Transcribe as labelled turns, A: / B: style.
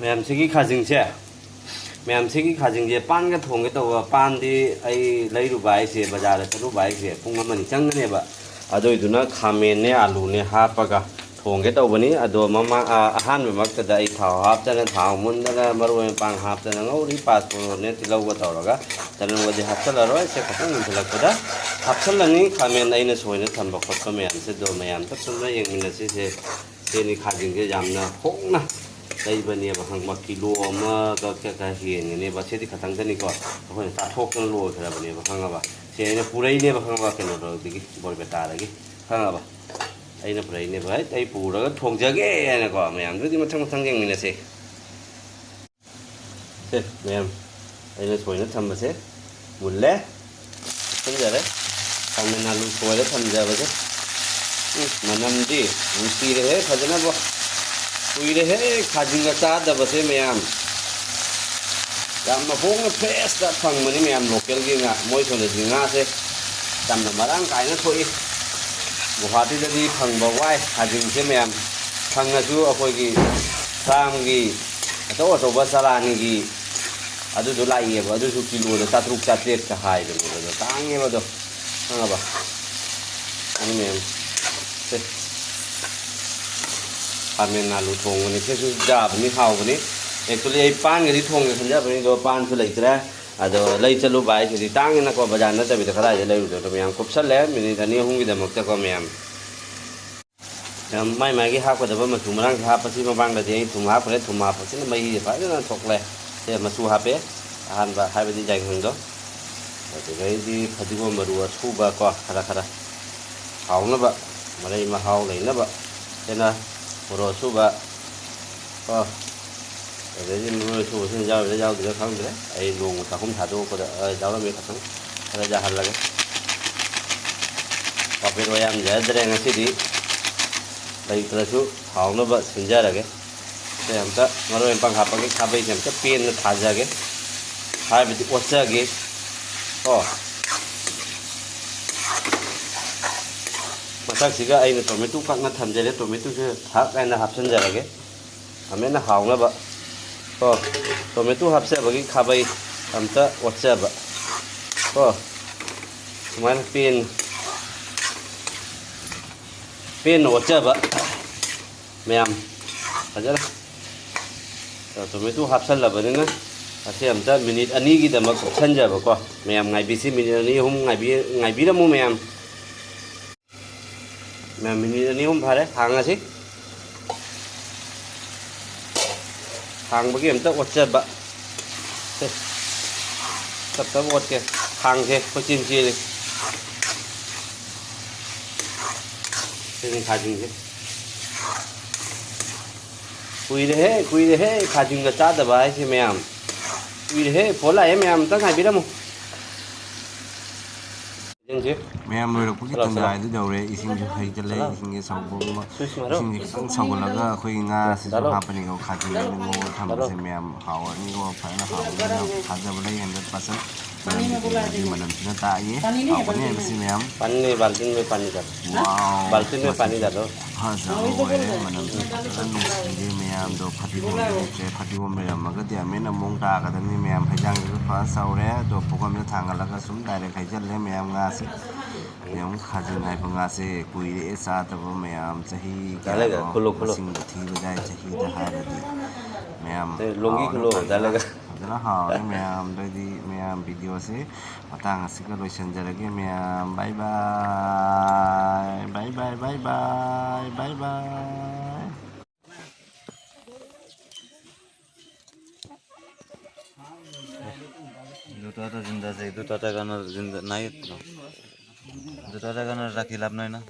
A: ma'am से खाजिंगसे ma'am से खाजिंगसे पान का थोंगे तब पान दी लेरु बाइसे बाजार चलू बाइसे पुंग अमनि चंगनेबा अदोइदुना खामेन आलू ने हापगा थोंगे तौबनी अदो ममा अहान मक्तदा आई थाव हापतना थाव मुंदना मरोय पांग हापतना ngौरी पासपोर्ट ने तिलौगा तौरगा तनवदि हापचलरो से खतंग मुलकदा हापचलनी खामेन आइना सोइना थंबा खतम मैम से दो मैम तसुना यंगमिनसे से सेनी खाजिंगे यामना होंगना लेबने बखंग किलो अमा का हेंगने बसेदी खतंगदनिको अखोय ताथोकन लोखरबने बखंगबा सेने पुरैने बखंगबा केनो दगी बोरबेटादगी खंगबा अइना पुरैने भाई तै पुरगा थोंजगे हैनको मयाम दुदि मथंग मथंग यंगमिनसे से मैम अइना सोइना थंबसे मुल्ले संजरे खामेन आलू सोइले थंजबसे मनमदी रुचि रहे फजना बो कुइरे हे खाजिंगा चादबसे मैम याम होंग फ्रेश दा फंगमनि मैम लोकल गी nga moi सोनदि nga से तमना मरांग कायना थोई गुवाहाटी ददि फंगबा वाई खाजिंग से मैम फंगसु अखोगी सामगी अतो अतोबा सलानी गी अदुदु लाइएबा अदुसु किलो दा तात्रुक चात्रेट का हाइबने तांगेबा दो खंगबा अनि मैम से खामेन आलू थोंगनी सेसु जाबनी हावनी एक्चुअली आई पान गरी थोंगे खंजाबनी दो पान सु लेतरा अदो लै चलु बाय सिदि तांगना को बाजार न तबि खरा जे लै तो मयाम कुपसले मिनिट अनि हुंगी दमक को मयाम माइ माइगी हापदब मसु मरांग हापसि मबांग दे थुम हापरे थुम हापसि मई फाजना थोकले से मसु हापे अहानबा हाबदि जायखंदो अदि फदिगो मरु असुबा को खरा खरा हावनबा मरै महाव लैनबा सेना Moro suba oh jadi moro suba sen jauh dia khang deh ai luang takum thado ko jauh la me khatang ada jahal lage kape royam jadre ngasi di bai trasu hauna ba senja lage se amta maro empang hapage khabai semta pen na thaja ge hai bi ocha ge oh मसाक अगर tomato काटना थमजरे tomato से हाक हापसनजरगे हमें हावनब को tomato हापसबगी खाबई अमत ओटब को सुमायन pen ओटब ma'am फजर tomato हापसलबनिना असे अमत minute अनीगीदमक ओटसनजब को मैम गाइबिसी मिनिट अनी हम गाइबिरमु मैम मैं मिनिट अनी हम फारे हांगासि हांबगी अमता ओटजब तब तब ओटके हांगे कोचिन चीले सेनि खाजिंगे कुइरे हे खाजिंगा चादबा है मैम कुइरे हे फोला है मैम तक हाइबिरमु
B: मैम लोरपी तंजाद दौरे इसिंग हईजल इसिंग खतंग सौगलगा हापनी खाजी थमसे मैम हावनी फैन हाव थाजब 100% मनमसिना ताइए हावनी मैम
A: पानी बाल्टीन में पानी डालो बाल्टीन में पानी डालो
B: मनमसिना मैम दो फटिगोम लेरमगदि अमेना मोंग तागदनी मैम हजांग फा सौरे दो पोगम थांगलगा सुम डायरेक्ट हईजल मैम गासे मैम खाजिन हाइबंगासे कुइरे चादब मैम चाही सिंग थीब जाय चाही हारदी मैम
A: लोंगी खुलो डालेगा
B: जना हाँ मैम ददी मैम वीडियो से मतंग असिका लोइसनजरगे ma'am bye bye bye bye bye bye bye bye
C: দুটা জিন্দা আছে দুটা গানের জিন্দা নাই দুটা গানের রাখি লাভ নাই না